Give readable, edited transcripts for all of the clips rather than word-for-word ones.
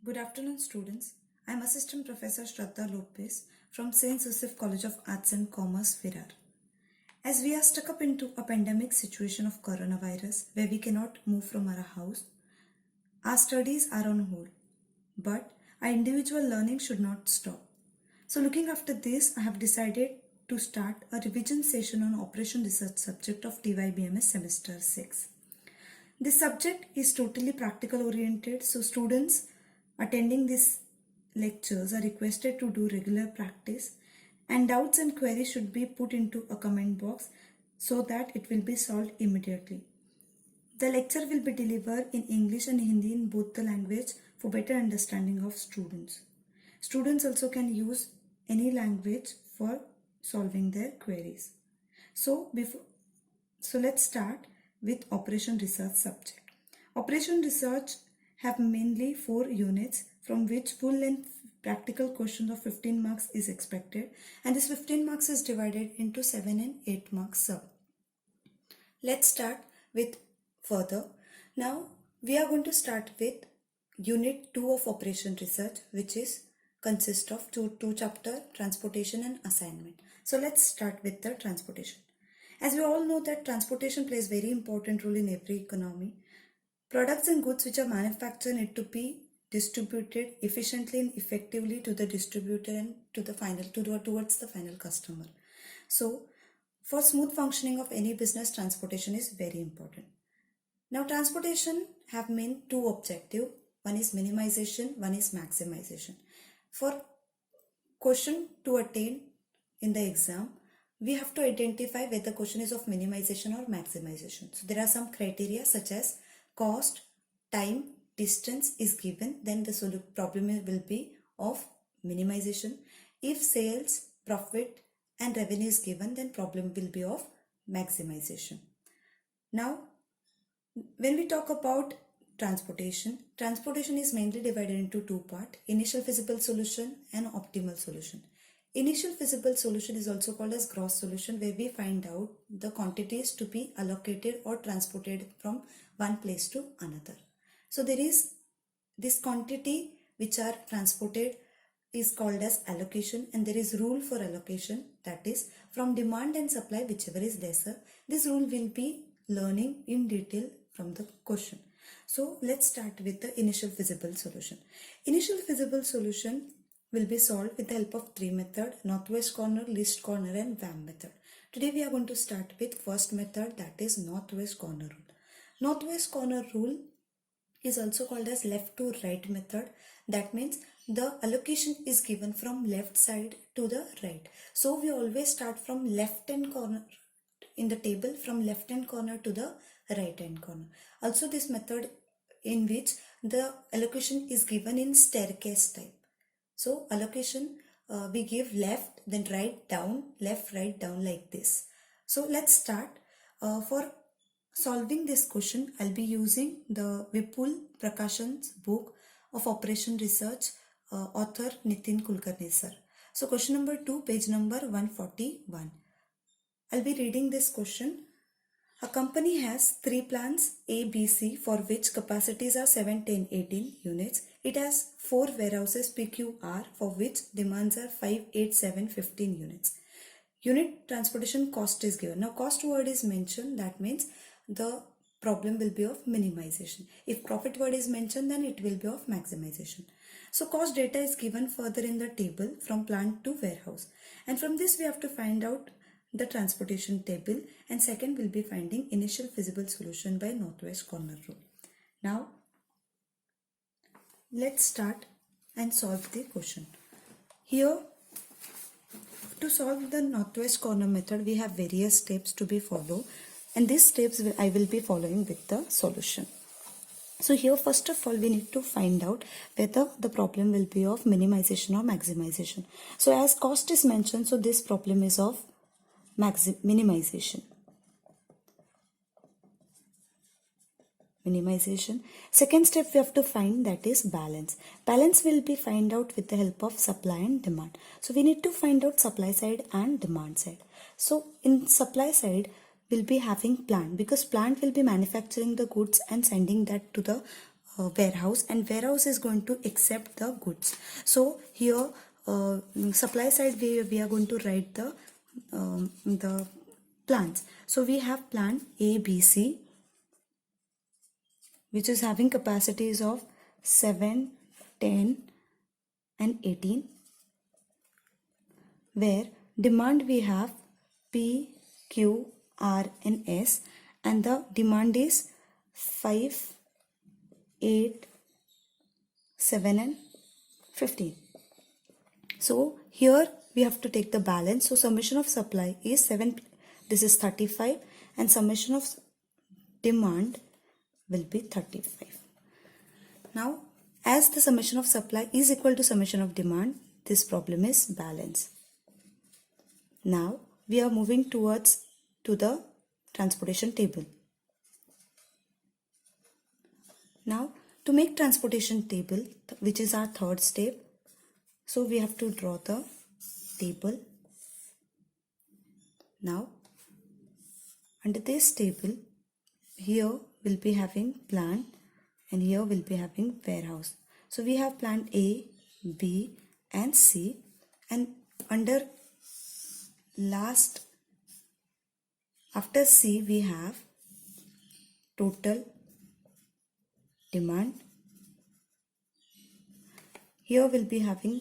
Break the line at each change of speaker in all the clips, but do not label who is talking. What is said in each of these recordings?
Good afternoon, students. I am Assistant Professor Shraddha Lopez from St. Joseph College of Arts and Commerce, Virar. As we are stuck up into a pandemic situation of coronavirus where we cannot move from our house, our studies are on hold. But our individual learning should not stop. So looking after this, I have decided to start a revision session on Operation Research subject of T.Y.BMS semester 6. This subject is totally practical oriented, so students attending these lectures are requested to do regular practice, and doubts and queries should be put into a comment box so that it will be solved immediately. The lecture will be delivered in English and Hindi in both the language for better understanding of students. Students also can use any language for solving their queries. So let's start with Operation Research subject. Operation Research have mainly 4 units from which full length practical questions of 15 marks is expected, and this 15 marks is divided into 7 and 8 marks sub. Let's start with further. Now we are going to start with unit 2 of Operation Research, which is consist of two chapter, transportation and assignment. So let's start with the transportation. As we all know that transportation plays very important role in every economy. Products and goods which are manufactured need to be distributed efficiently and effectively to the distributor and towards the final customer. So for smooth functioning of any business, transportation is very important. Now transportation have main 2 objectives. One is minimization, one is maximization. For question to attain in the exam, we have to identify whether the question is of minimization or maximization. So there are some criteria such as cost, time, distance is given, then the problem will be of minimization. If sales, profit and revenue is given, then problem will be of maximization. Now, when we talk about transportation is mainly divided into 2 parts: initial feasible solution and optimal solution. Initial feasible solution is also called as gross solution, where we find out the quantities to be allocated or transported from one place to another. So there is this quantity which are transported is called as allocation, and there is rule for allocation, that is from demand and supply, whichever is lesser. This rule will be learning in detail from the question. So let's start with the initial feasible solution. Initial feasible solution will be solved with the help of 3 methods: northwest corner, least corner and VAM method. Today we are going to start with first method, that is northwest corner rule. Northwest corner rule is also called as left to right method. That means the allocation is given from left side to the right. So we always start from left hand corner in the table, from left hand corner to the right hand corner. Also this method in which the allocation is given in staircase type. So allocation we give left, then right, down, left, right, down, like this. So let's start. For solving this question, I'll be using the Vipul Prakashan's book of Operation Research, author Nitin Kulkarni sir. So question number 2, page number 141. I'll be reading this question. A company has 3 plants A, B, C for which capacities are 7, 10, 18 units. It has 4 warehouses P, Q, R for which demands are 5, 8, 7, 15 units. Unit transportation cost is given. Now cost word is mentioned, that means the problem will be of minimization. If profit word is mentioned, then it will be of maximization. So cost data is given further in the table from plant to warehouse. And from this we have to find out the transportation table, and second will be finding initial feasible solution by northwest corner rule. Now let's start and solve the question. Here, to solve the northwest corner method, we have various steps to be followed, and these steps I will be following with the solution. So here first of all we need to find out whether the problem will be of minimization or maximization. So as cost is mentioned, so this problem is of minimization. Second step we have to find, that is balance. Balance will be find out with the help of supply and demand. So we need to find out supply side and demand side. So in supply side we'll be having plant, because plant will be manufacturing the goods and sending that to the warehouse, and warehouse is going to accept the goods. So here supply side we are going to write the plants. So we have plant A, B, C, which is having capacities of 7, 10 and 18, where demand we have P, Q, R and S, and the demand is 5, 8, 7 and 15. So here we have to take the balance. So summation of supply is 7, this is 35, and summation of demand will be 35. Now as the summation of supply is equal to summation of demand, this problem is balanced. Now we are moving towards to the transportation table. Now to make transportation table, which is our third step, so we have to draw the table. Now under this table, here we'll be having plant and here we'll be having warehouse. So we have plant A, B and C, and under last after C we have total demand. Here we'll be having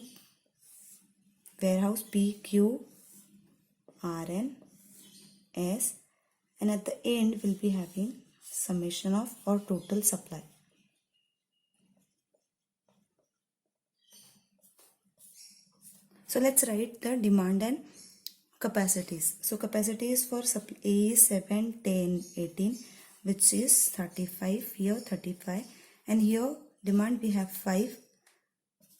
warehouse P, Q, R and S, and at the end we'll be having summation of or total supply. So let's write the demand and capacities. So capacity is for supply A is 7, 10, 18, which is 35, here 35, and here demand we have 5,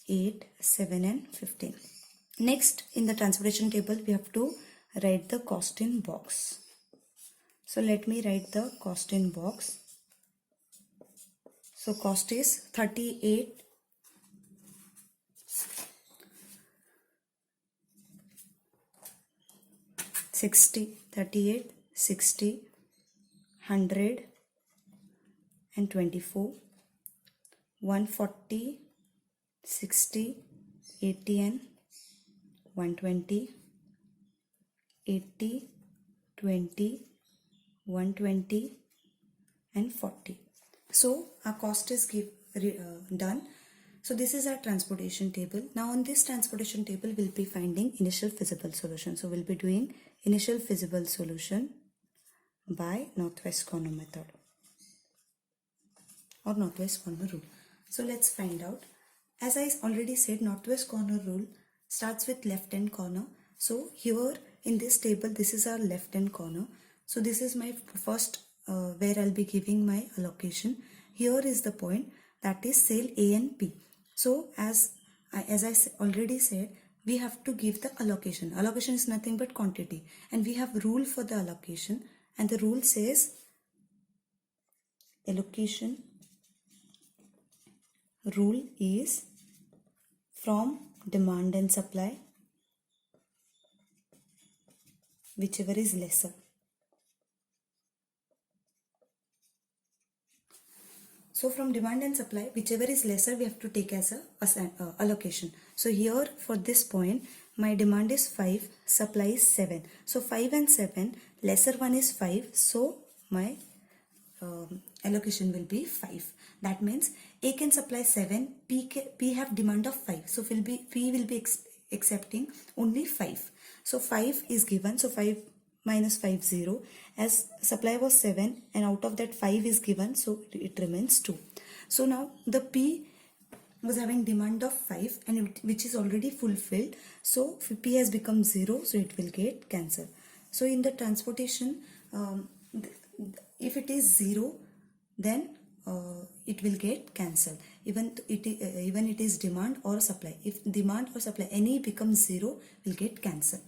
8, 7 and 15. Next in the transportation table we have to write the cost in box. So let me write the cost in box. So cost is 38, 60, 38, 60, 100 and 24, 140, 60, 80 and 120, 80, 20, 120 and 40. So our cost is done. So this is our transportation table. Now on this transportation table we'll be finding initial feasible solution. So we'll be doing initial feasible solution by northwest corner method or northwest corner rule. So let's find out. As I already said, northwest corner rule starts with left hand corner. So here in this table, this is our left hand corner. So this is my first where I'll be giving my allocation. Here is the point, that is cell A and P. So as I already said, we have to give the allocation. Allocation is nothing but quantity, and we have rule for the allocation, and the rule says allocation rule is from demand and supply, whichever is lesser. So from demand and supply, whichever is lesser, we have to take as a allocation. So here for this point, my demand is 5, supply is 7. So 5 and 7, lesser one is 5. So my allocation will be 5. That means A can supply 7, P have demand of 5. So P will be accepting only 5. So 5 is given. So 5 minus 5, 0. As supply was 7 and out of that 5 is given, so it remains 2. So now the P was having demand of 5 and which is already fulfilled. So if P has become 0, so it will get cancelled. So in the transportation, if it is 0, then it will get cancelled. Even it is demand or supply. If demand or supply any becomes 0, will get cancelled.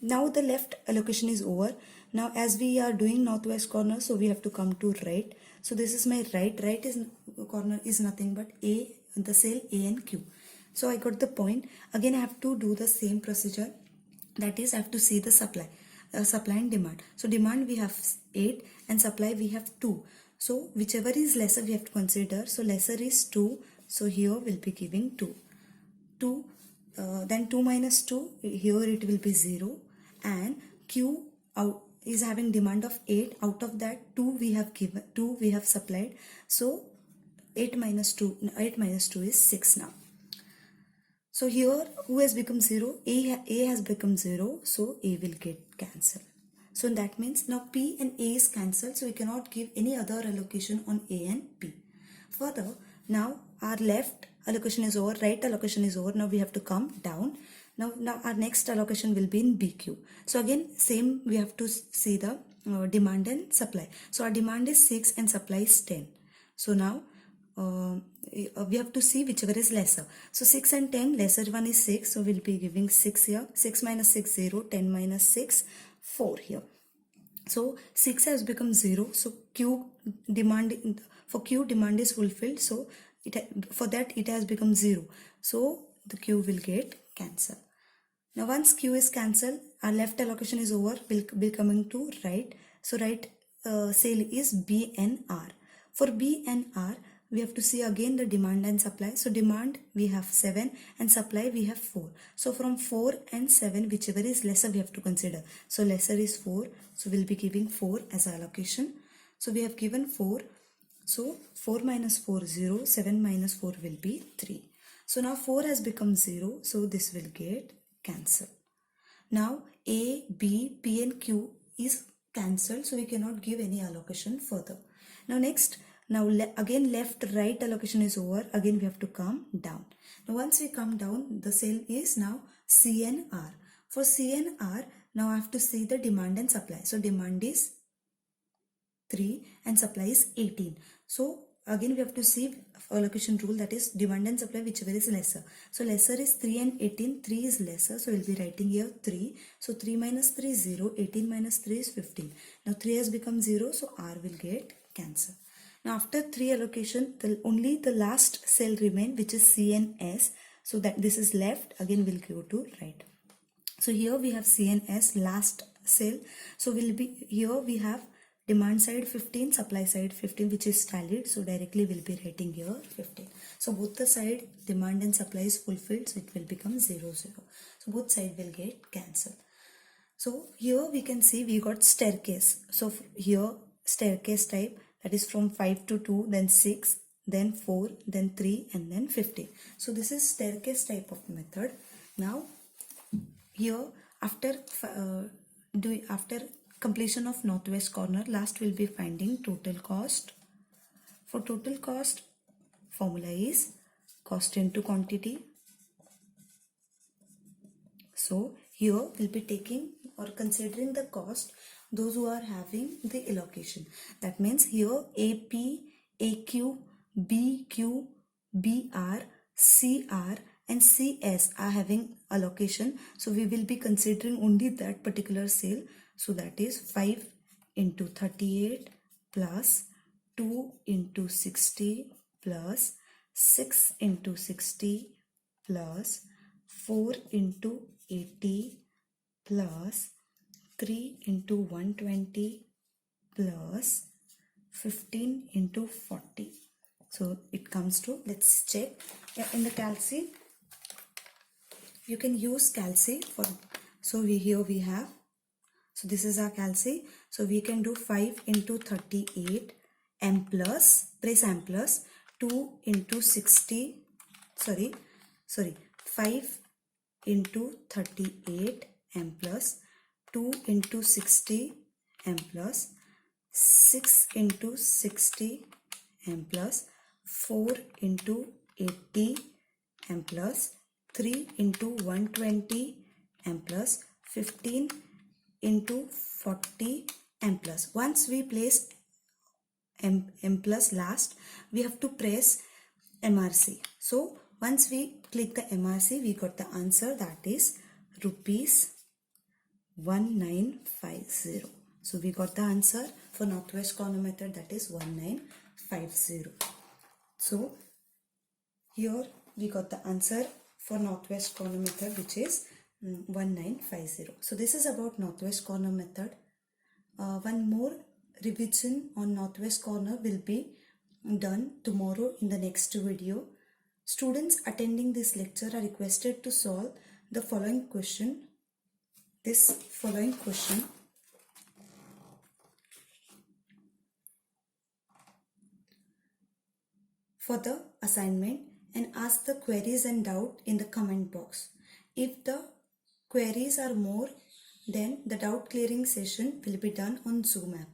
Now the left allocation is over. Now as we are doing northwest corner, so we have to come to right. So this is my right. Right is corner is nothing but A, the cell A and Q. So I got the point. Again I have to do the same procedure. That is, I have to see the supply and demand. So demand we have 8 and supply we have 2. So whichever is lesser we have to consider. So lesser is 2. So here we'll be giving 2. 2 then 2 minus 2, here it will be 0, and Q out is having demand of 8. Out of that 2 we have given, 2 we have supplied. So 8 minus 2 is 6 now. So here who has become 0? A has become 0, so A will get cancelled. So that means now P and A is cancelled, so we cannot give any other allocation on A and P. Further, now our left allocation is over, right allocation is over. Now we have to come down. Now our next allocation will be in BQ. So again same, we have to see the demand and supply. So our demand is 6 and supply is 10. So now we have to see whichever is lesser. So 6 and 10, lesser one is 6, so we'll be giving 6 here. 6 minus 6, 0. 10 minus 6, 4 here. So 6 has become 0. So Q demand is fulfilled. So for that it has become 0. So the Q will get cancelled. Now once Q is cancelled, our left allocation is over. We'll be coming to right. So right sale is B and R. For B and R, we have to see again the demand and supply. So demand we have 7 and supply we have 4. So from 4 and 7, whichever is lesser we have to consider. So lesser is 4. So we'll be giving 4 as allocation. So we have given 4. So 4 minus 4, 0. 7 minus 4 will be 3. So now 4 has become 0. So this will get cancelled. Now A, B, P and Q is cancelled. So we cannot give any allocation further. Now next, again left right allocation is over. Again we have to come down. Now once we come down, the sale is now C and R. For C and R, now I have to see the demand and supply. So demand is 3 and supply is 18. So again we have to see allocation rule, that is demand and supply whichever is lesser. So lesser is 3 and 18. 3 is lesser, so we'll be writing here 3. So 3 minus 3 is 0. 18 minus 3 is 15. Now 3 has become 0, so R will get cancelled. Now after 3 allocation, only the last cell remain, which is C and S. So that this is left. Again we'll go to right. So here we have C and S, last cell. So here we have demand side 15, supply side 15, which is tallied. So directly we'll be writing here 15. So both the side demand and supply is fulfilled, so it will become 0, 0. So both side will get cancelled. So here we can see we got staircase. So here staircase type, that is from 5 to 2, then 6, then 4, then 3, and then 15. So this is staircase type of method. Now here after completion of northwest corner, last we'll be finding total cost. For total cost, formula is cost into quantity. So here we'll be taking or considering the cost those who are having the allocation. That means here AP, AQ, BQ, BR, CR and CS are having allocation. So we will be considering only that particular sale. So that is 5 into 38 plus 2 into 60 plus 6 into 60 plus 4 into 80 plus 3 into 120 plus 15 into 40. So it comes to, let's check. In the calci, you can use calci for, so here we have, so this is our calci. So we can do 5 into 38 m plus, press m plus 2 into 60, 5 into 38 m plus 2 into 60 m plus 6 into 60 m plus 4 into 80 m plus 3 into 120 m plus 15 into 40 m plus. Once we place m plus last, we have to press MRC. So once we click the MRC, we got the answer, that is rupees 1950. So we got the answer for northwest corner method, that is 1950. So here we got the answer for northwest corner method, which is 1950. So this is about northwest corner method. One more revision on northwest corner will be done tomorrow in the next video. Students attending this lecture are requested to solve the following question. This following question. For the assignment, and ask the queries and doubt in the comment box. If the queries are more, then the doubt clearing session will be done on Zoom app.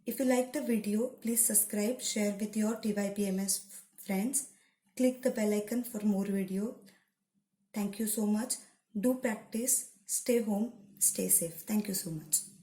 If you like the video, please subscribe, share with your T.Y.BMS friends. Click the bell icon for more video. Thank you so much. Do practice. Stay home. Stay safe. Thank you so much.